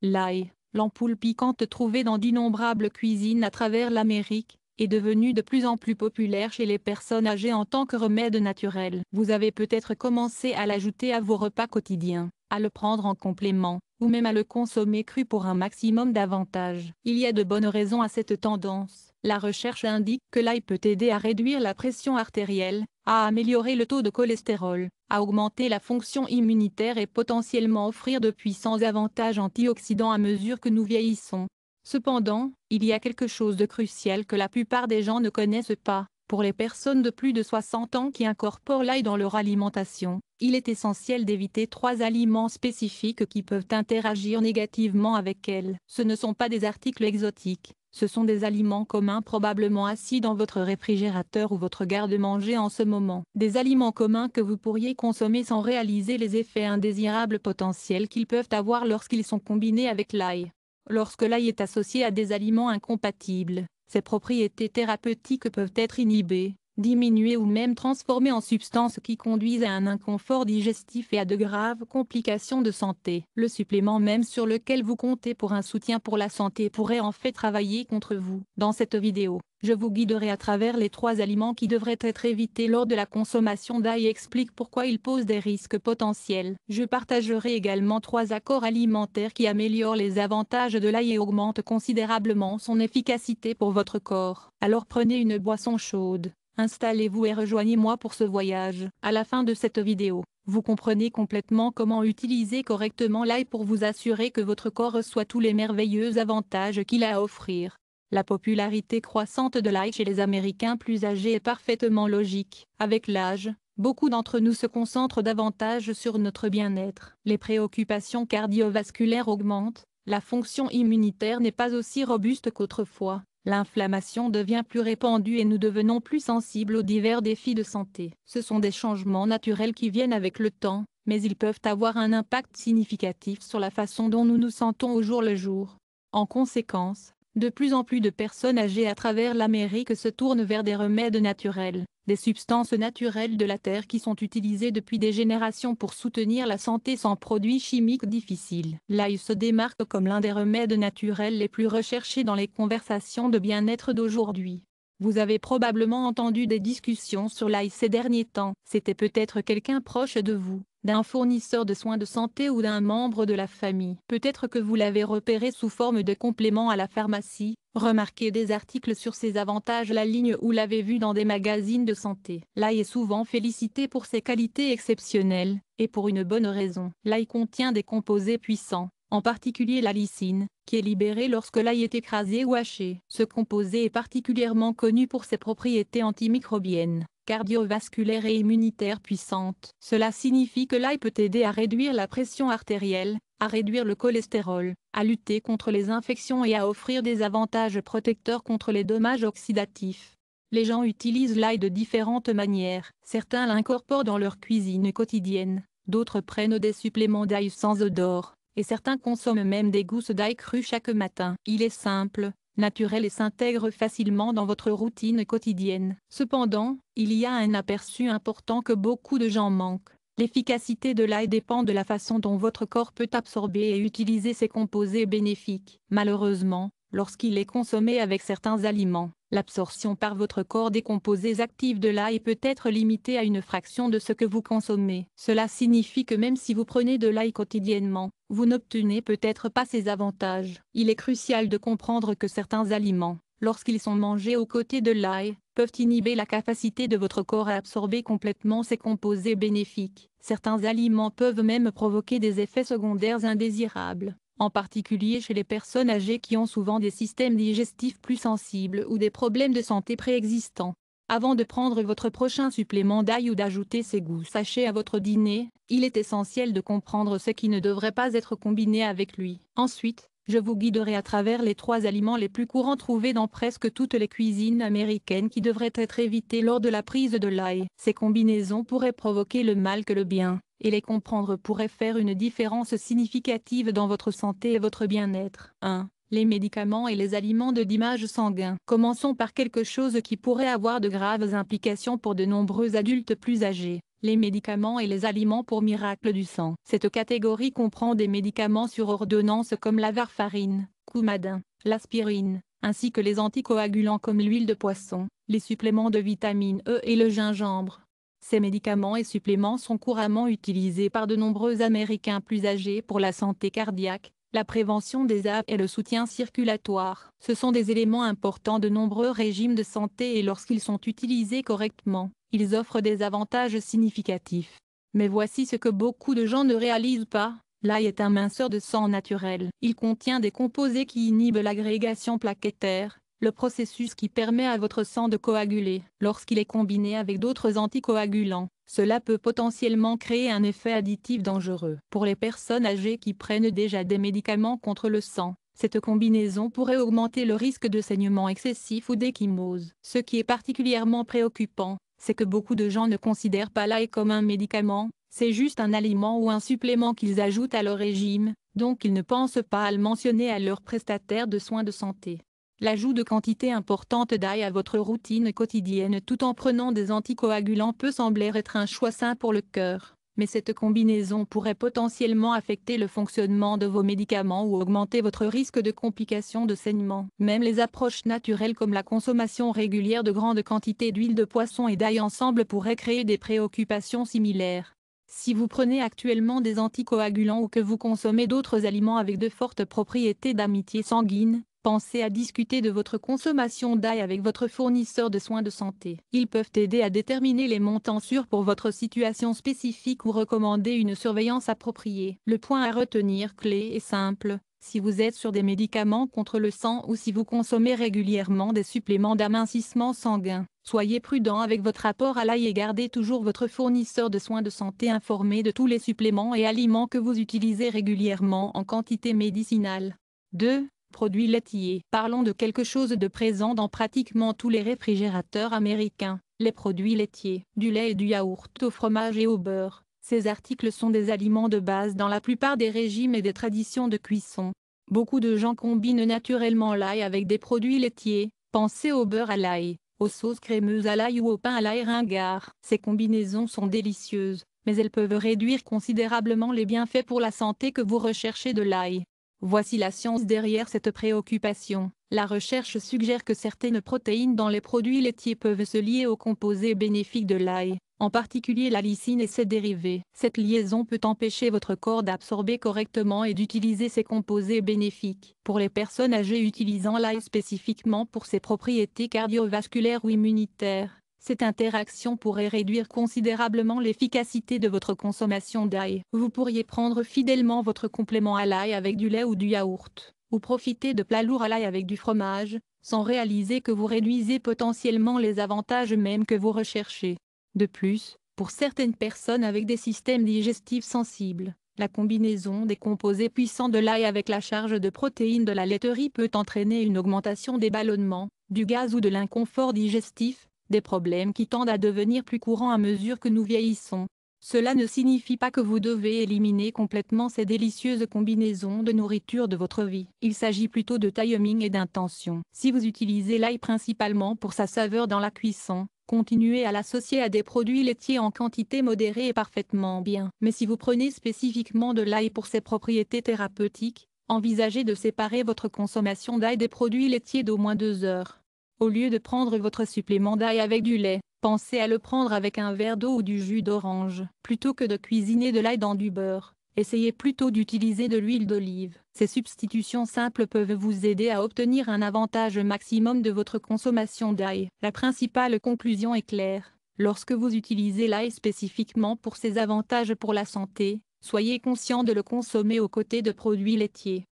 L'ail, l'ampoule piquante trouvée dans d'innombrables cuisines à travers l'Amérique, est devenu de plus en plus populaire chez les personnes âgées en tant que remède naturel. Vous avez peut-être commencé à l'ajouter à vos repas quotidiens, à le prendre en complément, ou même à le consommer cru pour un maximum d'avantages. Il y a de bonnes raisons à cette tendance. La recherche indique que l'ail peut aider à réduire la pression artérielle, à améliorer le taux de cholestérol, à augmenter la fonction immunitaire et potentiellement offrir de puissants avantages antioxydants à mesure que nous vieillissons. Cependant, il y a quelque chose de crucial que la plupart des gens ne connaissent pas. Pour les personnes de plus de 60 ans qui incorporent l'ail dans leur alimentation, il est essentiel d'éviter 3 aliments spécifiques qui peuvent interagir négativement avec elle. Ce ne sont pas des articles exotiques, ce sont des aliments communs probablement assis dans votre réfrigérateur ou votre garde-manger en ce moment. Des aliments communs que vous pourriez consommer sans réaliser les effets indésirables potentiels qu'ils peuvent avoir lorsqu'ils sont combinés avec l'ail. Lorsque l'ail est associé à des aliments incompatibles, ses propriétés thérapeutiques peuvent être inhibées, diminuées ou même transformées en substances qui conduisent à un inconfort digestif et à de graves complications de santé. Le supplément même sur lequel vous comptez pour un soutien pour la santé pourrait en fait travailler contre vous. Dans cette vidéo, je vous guiderai à travers les 3 aliments qui devraient être évités lors de la consommation d'ail et explique pourquoi ils posent des risques potentiels. Je partagerai également 3 accords alimentaires qui améliorent les avantages de l'ail et augmentent considérablement son efficacité pour votre corps. Alors prenez une boisson chaude, installez-vous et rejoignez-moi pour ce voyage. À la fin de cette vidéo, vous comprenez complètement comment utiliser correctement l'ail pour vous assurer que votre corps reçoit tous les merveilleux avantages qu'il a à offrir. La popularité croissante de l'ail chez les Américains plus âgés est parfaitement logique. Avec l'âge, beaucoup d'entre nous se concentrent davantage sur notre bien-être. Les préoccupations cardiovasculaires augmentent, la fonction immunitaire n'est pas aussi robuste qu'autrefois, l'inflammation devient plus répandue et nous devenons plus sensibles aux divers défis de santé. Ce sont des changements naturels qui viennent avec le temps, mais ils peuvent avoir un impact significatif sur la façon dont nous nous sentons au jour le jour. En conséquence, de plus en plus de personnes âgées à travers l'Amérique se tournent vers des remèdes naturels, des substances naturelles de la terre qui sont utilisées depuis des générations pour soutenir la santé sans produits chimiques difficiles. L'ail se démarque comme l'un des remèdes naturels les plus recherchés dans les conversations de bien-être d'aujourd'hui. Vous avez probablement entendu des discussions sur l'ail ces derniers temps. C'était peut-être quelqu'un proche de vous, d'un fournisseur de soins de santé ou d'un membre de la famille. Peut-être que vous l'avez repéré sous forme de complément à la pharmacie, remarqué des articles sur ses avantages la ligne ou l'avez vu dans des magazines de santé. L'ail est souvent félicité pour ses qualités exceptionnelles, et pour une bonne raison. L'ail contient des composés puissants, en particulier la lysine, qui est libérée lorsque l'ail est écrasé ou haché. Ce composé est particulièrement connu pour ses propriétés antimicrobiennes, cardiovasculaires et immunitaires puissantes. Cela signifie que l'ail peut aider à réduire la pression artérielle, à réduire le cholestérol, à lutter contre les infections et à offrir des avantages protecteurs contre les dommages oxydatifs. Les gens utilisent l'ail de différentes manières. Certains l'incorporent dans leur cuisine quotidienne, d'autres prennent des suppléments d'ail sans odeur, et certains consomment même des gousses d'ail cru chaque matin. Il est simple, naturel et s'intègre facilement dans votre routine quotidienne. Cependant, il y a un aperçu important que beaucoup de gens manquent. L'efficacité de l'ail dépend de la façon dont votre corps peut absorber et utiliser ces composés bénéfiques. Malheureusement, lorsqu'il est consommé avec certains aliments, l'absorption par votre corps des composés actifs de l'ail peut être limitée à une fraction de ce que vous consommez. Cela signifie que même si vous prenez de l'ail quotidiennement, vous n'obtenez peut-être pas ces avantages. Il est crucial de comprendre que certains aliments, lorsqu'ils sont mangés aux côtés de l'ail, peuvent inhiber la capacité de votre corps à absorber complètement ces composés bénéfiques. Certains aliments peuvent même provoquer des effets secondaires indésirables, en particulier chez les personnes âgées qui ont souvent des systèmes digestifs plus sensibles ou des problèmes de santé préexistants. Avant de prendre votre prochain supplément d'ail ou d'ajouter ces goûts sachets à votre dîner, il est essentiel de comprendre ce qui ne devrait pas être combiné avec lui. Ensuite, je vous guiderai à travers les 3 aliments les plus courants trouvés dans presque toutes les cuisines américaines qui devraient être évités lors de la prise de l'ail. Ces combinaisons pourraient provoquer le mal que le bien, et les comprendre pourrait faire une différence significative dans votre santé et votre bien-être. 1. Les médicaments et les aliments de dimmage sanguin. Commençons par quelque chose qui pourrait avoir de graves implications pour de nombreux adultes plus âgés. les médicaments et les aliments pour miracle du sang. Cette catégorie comprend des médicaments sur ordonnance comme la warfarine, Coumadin, l'aspirine, ainsi que les anticoagulants comme l'huile de poisson, les suppléments de vitamine E et le gingembre. Ces médicaments et suppléments sont couramment utilisés par de nombreux Américains plus âgés pour la santé cardiaque, la prévention des AVC et le soutien circulatoire. Ce sont des éléments importants de nombreux régimes de santé et lorsqu'ils sont utilisés correctement, ils offrent des avantages significatifs. Mais voici ce que beaucoup de gens ne réalisent pas. L'ail est un minceur de sang naturel. Il contient des composés qui inhibent l'agrégation plaquettaire, le processus qui permet à votre sang de coaguler. Lorsqu'il est combiné avec d'autres anticoagulants, cela peut potentiellement créer un effet additif dangereux. Pour les personnes âgées qui prennent déjà des médicaments contre le sang, cette combinaison pourrait augmenter le risque de saignement excessif ou d'échymose. Ce qui est particulièrement préoccupant, c'est que beaucoup de gens ne considèrent pas l'ail comme un médicament, c'est juste un aliment ou un supplément qu'ils ajoutent à leur régime, donc ils ne pensent pas à le mentionner à leur prestataire de soins de santé. L'ajout de quantités importantes d'ail à votre routine quotidienne tout en prenant des anticoagulants peut sembler être un choix sain pour le cœur, mais cette combinaison pourrait potentiellement affecter le fonctionnement de vos médicaments ou augmenter votre risque de complications de saignement. Même les approches naturelles comme la consommation régulière de grandes quantités d'huile de poisson et d'ail ensemble pourraient créer des préoccupations similaires. Si vous prenez actuellement des anticoagulants ou que vous consommez d'autres aliments avec de fortes propriétés d'amitié sanguine, pensez à discuter de votre consommation d'ail avec votre fournisseur de soins de santé. Ils peuvent aider à déterminer les montants sûrs pour votre situation spécifique ou recommander une surveillance appropriée. Le point à retenir clé est simple. Si vous êtes sur des médicaments contre le sang ou si vous consommez régulièrement des suppléments d'amincissement sanguin, soyez prudent avec votre apport à l'ail et gardez toujours votre fournisseur de soins de santé informé de tous les suppléments et aliments que vous utilisez régulièrement en quantité médicinale. 2. Produits laitiers. Parlons de quelque chose de présent dans pratiquement tous les réfrigérateurs américains, les produits laitiers, du lait et du yaourt au fromage et au beurre. Ces articles sont des aliments de base dans la plupart des régimes et des traditions de cuisson. Beaucoup de gens combinent naturellement l'ail avec des produits laitiers, pensez au beurre à l'ail, aux sauces crémeuses à l'ail ou au pain à l'ail ringard. Ces combinaisons sont délicieuses, mais elles peuvent réduire considérablement les bienfaits pour la santé que vous recherchez de l'ail. Voici la science derrière cette préoccupation. La recherche suggère que certaines protéines dans les produits laitiers peuvent se lier aux composés bénéfiques de l'ail, en particulier la lysine et ses dérivés. Cette liaison peut empêcher votre corps d'absorber correctement et d'utiliser ces composés bénéfiques. Pour les personnes âgées utilisant l'ail spécifiquement pour ses propriétés cardiovasculaires ou immunitaires, cette interaction pourrait réduire considérablement l'efficacité de votre consommation d'ail. Vous pourriez prendre fidèlement votre complément à l'ail avec du lait ou du yaourt, ou profiter de plats lourds à l'ail avec du fromage, sans réaliser que vous réduisez potentiellement les avantages mêmes que vous recherchez. De plus, pour certaines personnes avec des systèmes digestifs sensibles, la combinaison des composés puissants de l'ail avec la charge de protéines de la laiterie peut entraîner une augmentation des ballonnements, du gaz ou de l'inconfort digestif, des problèmes qui tendent à devenir plus courants à mesure que nous vieillissons. Cela ne signifie pas que vous devez éliminer complètement ces délicieuses combinaisons de nourriture de votre vie. Il s'agit plutôt de timing et d'intention. Si vous utilisez l'ail principalement pour sa saveur dans la cuisson, continuez à l'associer à des produits laitiers en quantité modérée et parfaitement bien. Mais si vous prenez spécifiquement de l'ail pour ses propriétés thérapeutiques, envisagez de séparer votre consommation d'ail des produits laitiers d'au moins 2 heures. Au lieu de prendre votre supplément d'ail avec du lait, pensez à le prendre avec un verre d'eau ou du jus d'orange. Plutôt que de cuisiner de l'ail dans du beurre, essayez plutôt d'utiliser de l'huile d'olive. Ces substitutions simples peuvent vous aider à obtenir un avantage maximum de votre consommation d'ail. La principale conclusion est claire. Lorsque vous utilisez l'ail spécifiquement pour ses avantages pour la santé, soyez conscient de le consommer aux côtés de produits laitiers.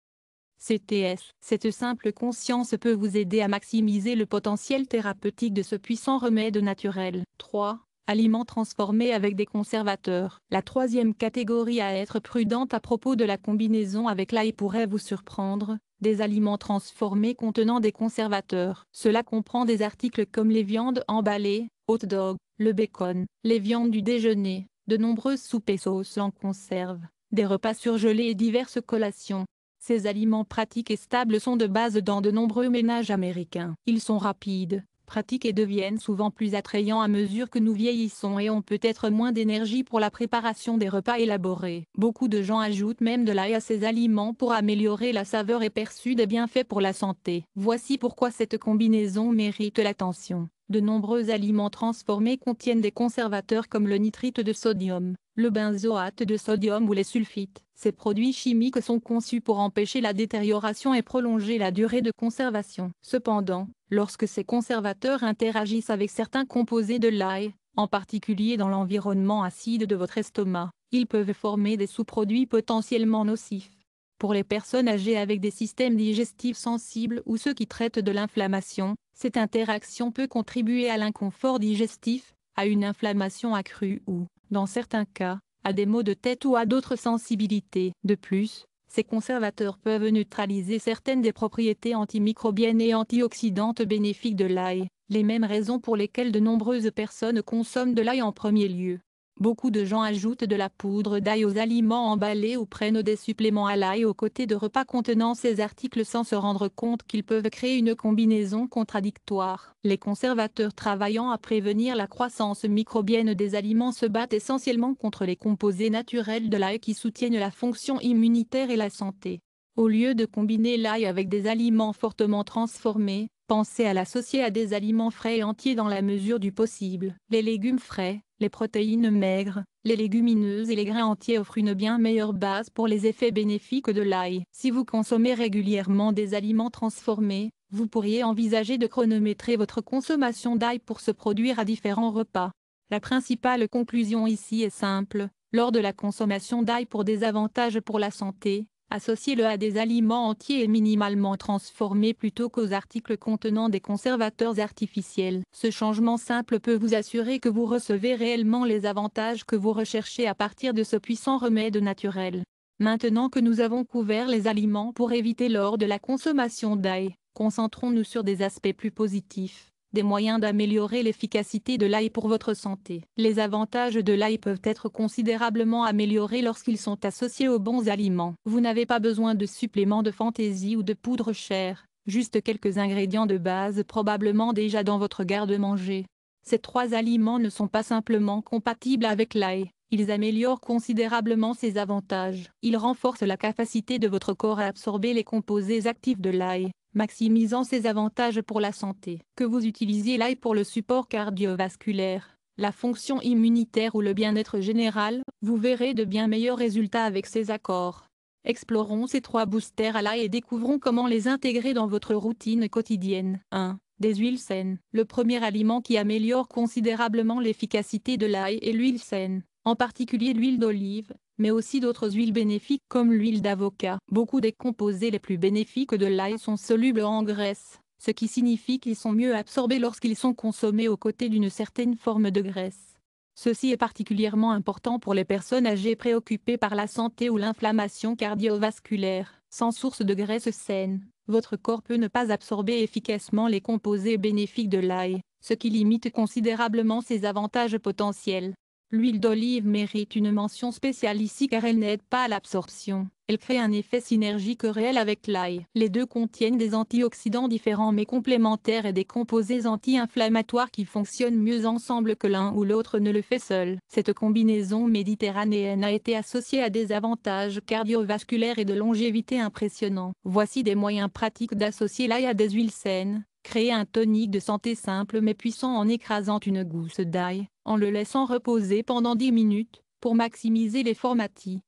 CTS. Cette simple conscience peut vous aider à maximiser le potentiel thérapeutique de ce puissant remède naturel. 3. Aliments transformés avec des conservateurs. La troisième catégorie à être prudente à propos de la combinaison avec l'ail pourrait vous surprendre, des aliments transformés contenant des conservateurs. Cela comprend des articles comme les viandes emballées, hot dog, le bacon, les viandes du déjeuner, de nombreuses soupes et sauces en conserve, des repas surgelés et diverses collations. Ces aliments pratiques et stables sont de base dans de nombreux ménages américains. Ils sont rapides, pratiques et deviennent souvent plus attrayants à mesure que nous vieillissons et ont peut-être moins d'énergie pour la préparation des repas élaborés. Beaucoup de gens ajoutent même de l'ail à ces aliments pour améliorer la saveur et perçu des bienfaits pour la santé. Voici pourquoi cette combinaison mérite l'attention. De nombreux aliments transformés contiennent des conservateurs comme le nitrite de sodium, le benzoate de sodium ou les sulfites. Ces produits chimiques sont conçus pour empêcher la détérioration et prolonger la durée de conservation. Cependant, lorsque ces conservateurs interagissent avec certains composés de l'ail, en particulier dans l'environnement acide de votre estomac, ils peuvent former des sous-produits potentiellement nocifs. Pour les personnes âgées avec des systèmes digestifs sensibles ou ceux qui traitent de l'inflammation, cette interaction peut contribuer à l'inconfort digestif, à une inflammation accrue ou, dans certains cas, à des maux de tête ou à d'autres sensibilités. De plus, ces conservateurs peuvent neutraliser certaines des propriétés antimicrobiennes et antioxydantes bénéfiques de l'ail, les mêmes raisons pour lesquelles de nombreuses personnes consomment de l'ail en premier lieu. Beaucoup de gens ajoutent de la poudre d'ail aux aliments emballés ou prennent des suppléments à l'ail aux côtés de repas contenant ces articles sans se rendre compte qu'ils peuvent créer une combinaison contradictoire. Les conservateurs travaillant à prévenir la croissance microbienne des aliments se battent essentiellement contre les composés naturels de l'ail qui soutiennent la fonction immunitaire et la santé. Au lieu de combiner l'ail avec des aliments fortement transformés, pensez à l'associer à des aliments frais et entiers dans la mesure du possible. Les légumes frais, les protéines maigres, les légumineuses et les grains entiers offrent une bien meilleure base pour les effets bénéfiques de l'ail. Si vous consommez régulièrement des aliments transformés, vous pourriez envisager de chronométrer votre consommation d'ail pour se produire à différents repas. La principale conclusion ici est simple: lors de la consommation d'ail pour des avantages pour la santé, associez-le à des aliments entiers et minimalement transformés plutôt qu'aux articles contenant des conservateurs artificiels. Ce changement simple peut vous assurer que vous recevez réellement les avantages que vous recherchez à partir de ce puissant remède naturel. Maintenant que nous avons couvert les aliments pour éviter lors de la consommation d'ail, concentrons-nous sur des aspects plus positifs. Des moyens d'améliorer l'efficacité de l'ail pour votre santé. Les avantages de l'ail peuvent être considérablement améliorés lorsqu'ils sont associés aux bons aliments. Vous n'avez pas besoin de suppléments de fantaisie ou de poudre chère, juste quelques ingrédients de base probablement déjà dans votre garde-manger. Ces trois aliments ne sont pas simplement compatibles avec l'ail, ils améliorent considérablement ses avantages. Ils renforcent la capacité de votre corps à absorber les composés actifs de l'ail, maximisant ses avantages pour la santé. Que vous utilisiez l'ail pour le support cardiovasculaire, la fonction immunitaire ou le bien-être général, vous verrez de bien meilleurs résultats avec ces accords. Explorons ces trois boosters à l'ail et découvrons comment les intégrer dans votre routine quotidienne. 1. Des huiles saines. Le premier aliment qui améliore considérablement l'efficacité de l'ail est l'huile saine, en particulier l'huile d'olive, mais aussi d'autres huiles bénéfiques comme l'huile d'avocat. Beaucoup des composés les plus bénéfiques de l'ail sont solubles en graisse, ce qui signifie qu'ils sont mieux absorbés lorsqu'ils sont consommés aux côtés d'une certaine forme de graisse. Ceci est particulièrement important pour les personnes âgées préoccupées par la santé ou l'inflammation cardiovasculaire. Sans source de graisse saine, votre corps peut ne pas absorber efficacement les composés bénéfiques de l'ail, ce qui limite considérablement ses avantages potentiels. L'huile d'olive mérite une mention spéciale ici car elle n'aide pas à l'absorption, elle crée un effet synergique réel avec l'ail. Les deux contiennent des antioxydants différents mais complémentaires et des composés anti-inflammatoires qui fonctionnent mieux ensemble que l'un ou l'autre ne le fait seul. Cette combinaison méditerranéenne a été associée à des avantages cardiovasculaires et de longévité impressionnants. Voici des moyens pratiques d'associer l'ail à des huiles saines. Créer un tonique de santé simple mais puissant en écrasant une gousse d'ail, en le laissant reposer pendant 10 minutes, pour maximiser les formatis.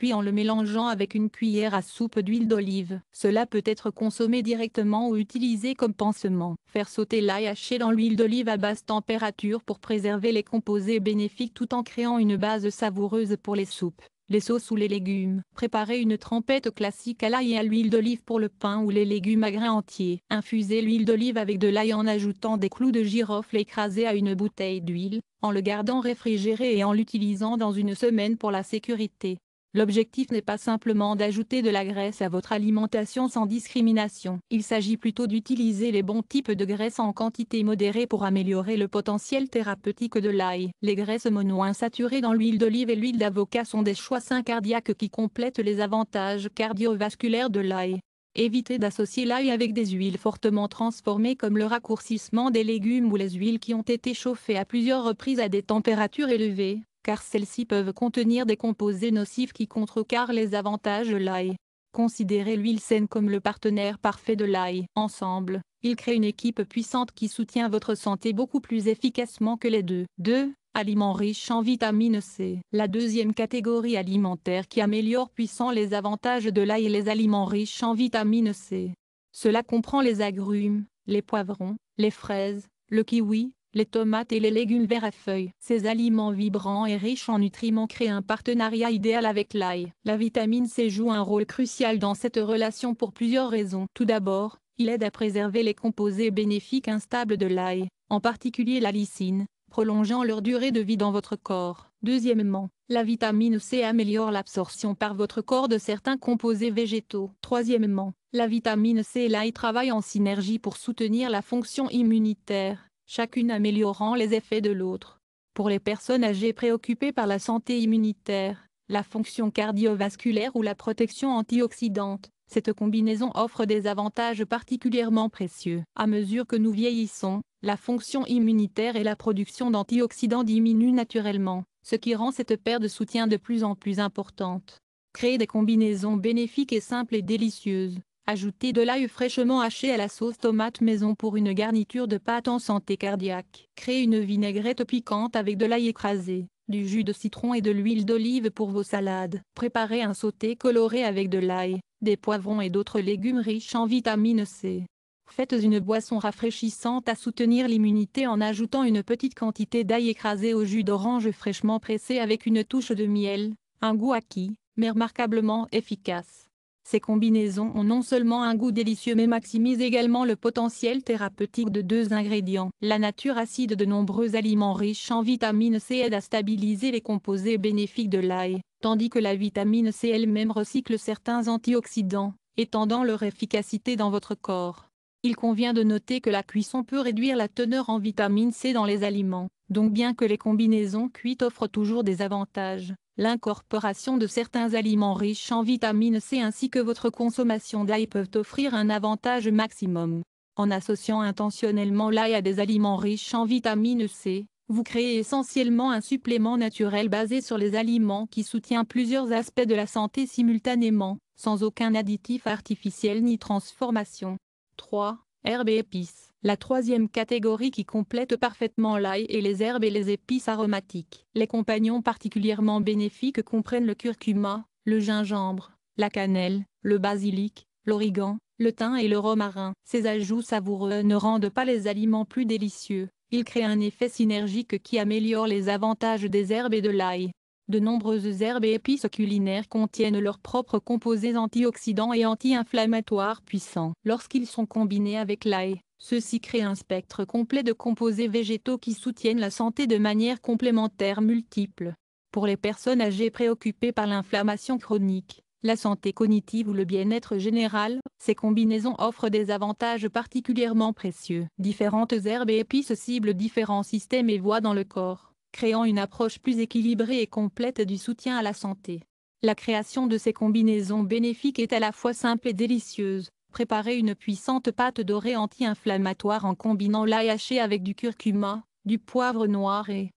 Puis en le mélangeant avec une cuillère à soupe d'huile d'olive. Cela peut être consommé directement ou utilisé comme pansement. Faire sauter l'ail haché dans l'huile d'olive à basse température pour préserver les composés bénéfiques tout en créant une base savoureuse pour les soupes, les sauces ou les légumes. Préparez une trempette classique à l'ail et à l'huile d'olive pour le pain ou les légumes à grains entiers. Infusez l'huile d'olive avec de l'ail en ajoutant des clous de girofle écrasés à une bouteille d'huile, en le gardant réfrigéré et en l'utilisant dans une semaine pour la sécurité. L'objectif n'est pas simplement d'ajouter de la graisse à votre alimentation sans discrimination. Il s'agit plutôt d'utiliser les bons types de graisse en quantité modérée pour améliorer le potentiel thérapeutique de l'ail. Les graisses monoinsaturées dans l'huile d'olive et l'huile d'avocat sont des choix sains cardiaques qui complètent les avantages cardiovasculaires de l'ail. Évitez d'associer l'ail avec des huiles fortement transformées comme le raccourcissement des légumes ou les huiles qui ont été chauffées à plusieurs reprises à des températures élevées, car celles-ci peuvent contenir des composés nocifs qui contrecarrent les avantages de l'ail. Considérez l'huile saine comme le partenaire parfait de l'ail. Ensemble, ils créent une équipe puissante qui soutient votre santé beaucoup plus efficacement que les deux. 2. Aliments riches en vitamine C. La deuxième catégorie alimentaire qui améliore puissant les avantages de l'ail est les aliments riches en vitamine C. Cela comprend les agrumes, les poivrons, les fraises, le kiwi, les tomates et les légumes verts à feuilles. Ces aliments vibrants et riches en nutriments créent un partenariat idéal avec l'ail. La vitamine C joue un rôle crucial dans cette relation pour plusieurs raisons. Tout d'abord, il aide à préserver les composés bénéfiques instables de l'ail, en particulier la lysine, prolongeant leur durée de vie dans votre corps. Deuxièmement, la vitamine C améliore l'absorption par votre corps de certains composés végétaux. Troisièmement, la vitamine C et l'ail travaillent en synergie pour soutenir la fonction immunitaire, chacune améliorant les effets de l'autre. Pour les personnes âgées préoccupées par la santé immunitaire, la fonction cardiovasculaire ou la protection antioxydante, cette combinaison offre des avantages particulièrement précieux. À mesure que nous vieillissons, la fonction immunitaire et la production d'antioxydants diminuent naturellement, ce qui rend cette paire de soutien de plus en plus importante. Créer des combinaisons bénéfiques et simples et délicieuses. Ajoutez de l'ail fraîchement haché à la sauce tomate maison pour une garniture de pâte en santé cardiaque. Créez une vinaigrette piquante avec de l'ail écrasé, du jus de citron et de l'huile d'olive pour vos salades. Préparez un sauté coloré avec de l'ail, des poivrons et d'autres légumes riches en vitamine C. Faites une boisson rafraîchissante à soutenir l'immunité en ajoutant une petite quantité d'ail écrasé au jus d'orange fraîchement pressé avec une touche de miel, un goût acquis, mais remarquablement efficace. Ces combinaisons ont non seulement un goût délicieux mais maximisent également le potentiel thérapeutique de deux ingrédients. La nature acide de nombreux aliments riches en vitamine C aide à stabiliser les composés bénéfiques de l'ail, tandis que la vitamine C elle-même recycle certains antioxydants, étendant leur efficacité dans votre corps. Il convient de noter que la cuisson peut réduire la teneur en vitamine C dans les aliments, donc bien que les combinaisons cuites offrent toujours des avantages, l'incorporation de certains aliments riches en vitamine C ainsi que votre consommation d'ail peuvent offrir un avantage maximum. En associant intentionnellement l'ail à des aliments riches en vitamine C, vous créez essentiellement un supplément naturel basé sur les aliments qui soutient plusieurs aspects de la santé simultanément, sans aucun additif artificiel ni transformation. 3. Herbes et épices. La troisième catégorie qui complète parfaitement l'ail est les herbes et les épices aromatiques. Les compagnons particulièrement bénéfiques comprennent le curcuma, le gingembre, la cannelle, le basilic, l'origan, le thym et le romarin. Ces ajouts savoureux ne rendent pas les aliments plus délicieux, ils créent un effet synergique qui améliore les avantages des herbes et de l'ail. De nombreuses herbes et épices culinaires contiennent leurs propres composés antioxydants et anti-inflammatoires puissants. Lorsqu'ils sont combinés avec l'ail, ceux-ci créent un spectre complet de composés végétaux qui soutiennent la santé de manière complémentaire multiple. Pour les personnes âgées préoccupées par l'inflammation chronique, la santé cognitive ou le bien-être général, ces combinaisons offrent des avantages particulièrement précieux. Différentes herbes et épices ciblent différents systèmes et voies dans le corps, créant une approche plus équilibrée et complète du soutien à la santé. La création de ces combinaisons bénéfiques est à la fois simple et délicieuse. Préparez une puissante pâte dorée anti-inflammatoire en combinant l'ail haché avec du curcuma, du poivre noir et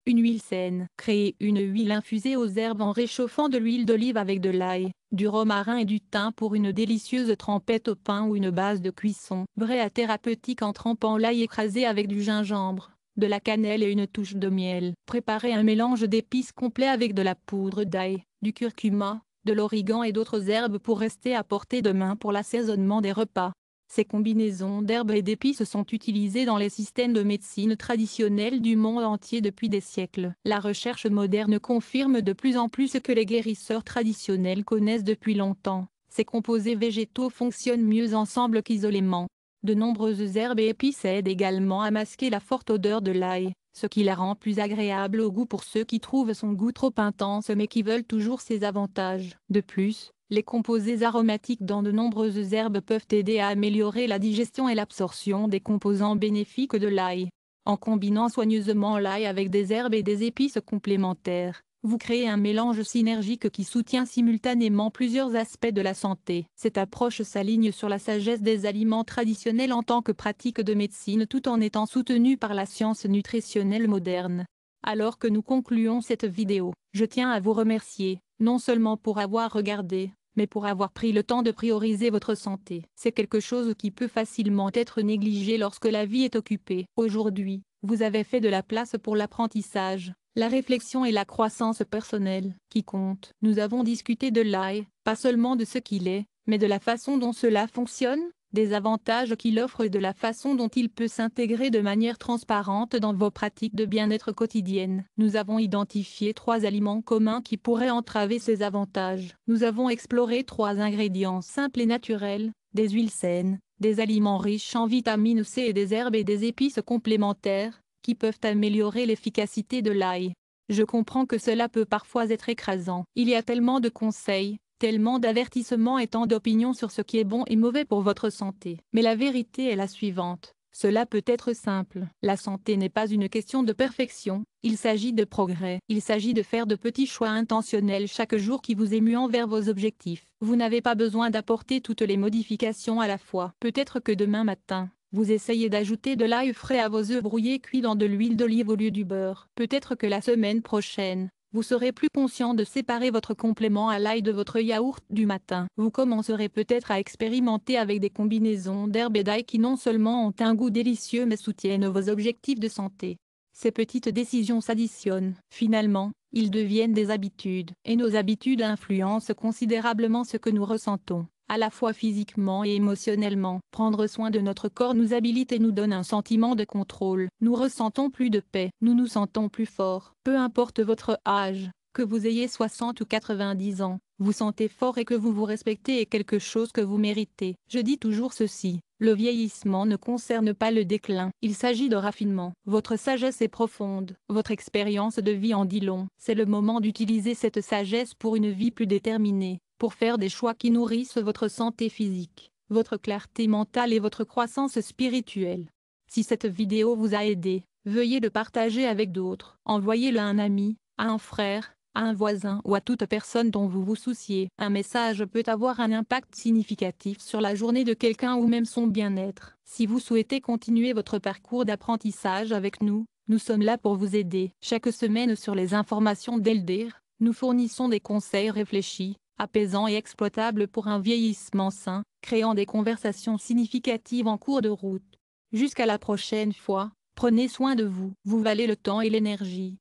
une huile saine. Créez une huile infusée aux herbes en réchauffant de l'huile d'olive avec de l'ail, du romarin et du thym pour une délicieuse trempette au pain ou une base de cuisson. Vrai thérapeutique en trempant l'ail écrasé avec du gingembre, de la cannelle et une touche de miel. Préparez un mélange d'épices complet avec de la poudre d'ail, du curcuma, de l'origan et d'autres herbes pour rester à portée de main pour l'assaisonnement des repas. Ces combinaisons d'herbes et d'épices sont utilisées dans les systèmes de médecine traditionnels du monde entier depuis des siècles. La recherche moderne confirme de plus en plus ce que les guérisseurs traditionnels connaissent depuis longtemps. Ces composés végétaux fonctionnent mieux ensemble qu'isolément. De nombreuses herbes et épices aident également à masquer la forte odeur de l'ail, ce qui la rend plus agréable au goût pour ceux qui trouvent son goût trop intense mais qui veulent toujours ses avantages. De plus, les composés aromatiques dans de nombreuses herbes peuvent aider à améliorer la digestion et l'absorption des composants bénéfiques de l'ail. En combinant soigneusement l'ail avec des herbes et des épices complémentaires, Vous créez un mélange synergique qui soutient simultanément plusieurs aspects de la santé. Cette approche s'aligne sur la sagesse des aliments traditionnels en tant que pratique de médecine tout en étant soutenue par la science nutritionnelle moderne. Alors que nous concluons cette vidéo, je tiens à vous remercier, non seulement pour avoir regardé, mais pour avoir pris le temps de prioriser votre santé. C'est quelque chose qui peut facilement être négligé lorsque la vie est occupée. Aujourd'hui, vous avez fait de la place pour l'apprentissage, la réflexion et la croissance personnelle, qui comptent. Nous avons discuté de l'AI, pas seulement de ce qu'il est, mais de la façon dont cela fonctionne, des avantages qu'il offre et de la façon dont il peut s'intégrer de manière transparente dans vos pratiques de bien-être quotidiennes. Nous avons identifié 3 aliments communs qui pourraient entraver ces avantages. Nous avons exploré 3 ingrédients simples et naturels, des huiles saines, des aliments riches en vitamine C et des herbes et des épices complémentaires, qui peuvent améliorer l'efficacité de l'ail. Je comprends que cela peut parfois être écrasant. Il y a tellement de conseils, tellement d'avertissements et tant d'opinions sur ce qui est bon et mauvais pour votre santé. Mais la vérité est la suivante. Cela peut être simple. La santé n'est pas une question de perfection, il s'agit de progrès. Il s'agit de faire de petits choix intentionnels chaque jour qui vous émuent vers vos objectifs. Vous n'avez pas besoin d'apporter toutes les modifications à la fois. Peut-être que demain matin, vous essayez d'ajouter de l'ail frais à vos œufs brouillés cuits dans de l'huile d'olive au lieu du beurre. Peut-être que la semaine prochaine, vous serez plus conscient de séparer votre complément à l'ail de votre yaourt du matin. Vous commencerez peut-être à expérimenter avec des combinaisons d'herbes et d'ail qui non seulement ont un goût délicieux mais soutiennent vos objectifs de santé. Ces petites décisions s'additionnent. Finalement, ils deviennent des habitudes. Et nos habitudes influencent considérablement ce que nous ressentons, à la fois physiquement et émotionnellement. Prendre soin de notre corps nous habilite et nous donne un sentiment de contrôle. Nous ressentons plus de paix, nous nous sentons plus forts. Peu importe votre âge, que vous ayez 60 ou 90 ans, vous sentez fort et que vous vous respectez est quelque chose que vous méritez. Je dis toujours ceci, le vieillissement ne concerne pas le déclin, il s'agit de raffinement. Votre sagesse est profonde, votre expérience de vie en dit long. C'est le moment d'utiliser cette sagesse pour une vie plus déterminée, pour faire des choix qui nourrissent votre santé physique, votre clarté mentale et votre croissance spirituelle. Si cette vidéo vous a aidé, veuillez le partager avec d'autres. Envoyez-le à un ami, à un frère, à un voisin ou à toute personne dont vous vous souciez. Un message peut avoir un impact significatif sur la journée de quelqu'un ou même son bien-être. Si vous souhaitez continuer votre parcours d'apprentissage avec nous, nous sommes là pour vous aider. Chaque semaine sur les informations d'Eldir, nous fournissons des conseils réfléchis, apaisants et exploitables pour un vieillissement sain, créant des conversations significatives en cours de route. Jusqu'à la prochaine fois, prenez soin de vous. Vous valez le temps et l'énergie.